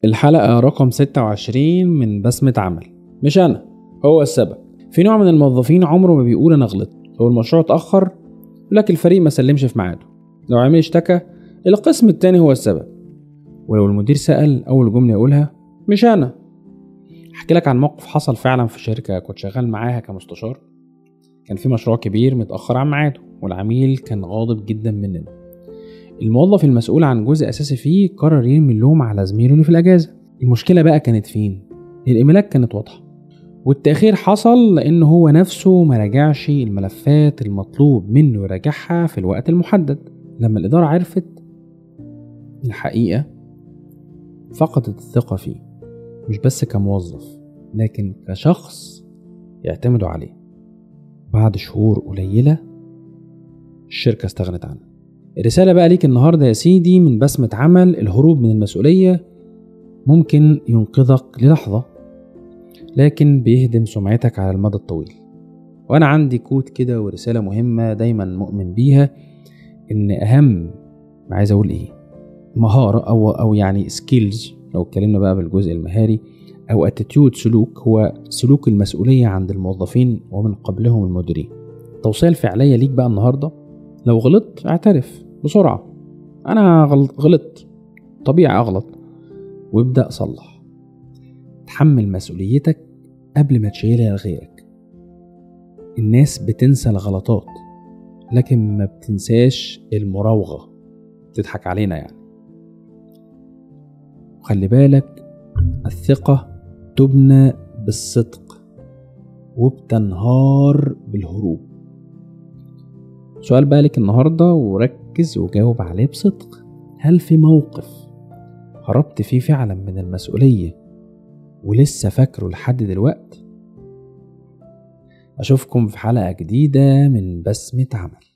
الحلقة رقم 26 من بسمة عمل. مش أنا هو السبب. في نوع من الموظفين عمره ما بيقول أنا غلطت. لو المشروع اتأخر لكن الفريق ما سلمش في ميعاده، لو عميل اشتكى القسم التاني هو السبب، ولو المدير سأل أول جملة يقولها مش أنا. أحكي لك عن موقف حصل فعلا في شركة كنت شغال معاها كمستشار. كان في مشروع كبير متأخر عن ميعاده والعميل كان غاضب جدا مننا. الموظف المسؤول عن جزء أساسي فيه قرر يرمي اللوم على زميله اللي في الأجازة. المشكلة بقى كانت فين؟ الإيميلات كانت واضحة، والتأخير حصل لأن هو نفسه ما راجعش الملفات المطلوب منه يراجعها في الوقت المحدد. لما الإدارة عرفت الحقيقة فقدت الثقة فيه، مش بس كموظف لكن كشخص يعتمدوا عليه. بعد شهور قليلة الشركة استغنت عنه. الرسالة بقى ليك النهاردة يا سيدي من بسمة عمل: الهروب من المسؤولية ممكن ينقذك للحظة لكن بيهدم سمعتك على المدى الطويل. وأنا عندي كود كده ورسالة مهمة دايما مؤمن بيها، إن أهم عايز أقول إيه مهارة أو يعني سكيلز، لو اتكلمنا بقى بالجزء المهاري، أو اتيتيود سلوك، هو سلوك المسؤولية عند الموظفين ومن قبلهم المديرين. التوصية الفعلية ليك بقى النهاردة: لو غلطت اعترف بسرعة، أنا غلطت، طبيعي أغلط، وابدأ صلح. تحمل مسؤوليتك قبل ما تشيلها لغيرك. الناس بتنسى الغلطات لكن ما بتنساش المراوغة، تضحك علينا يعني. وخلي بالك، الثقة تبنى بالصدق وبتنهار بالهروب. سؤال بقى لك النهاردة وركز وجاوب عليه بصدق: هل في موقف هربت فيه فعلا من المسؤولية ولسه فاكره لحد دلوقت؟ أشوفكم في حلقة جديدة من بسمة عمل.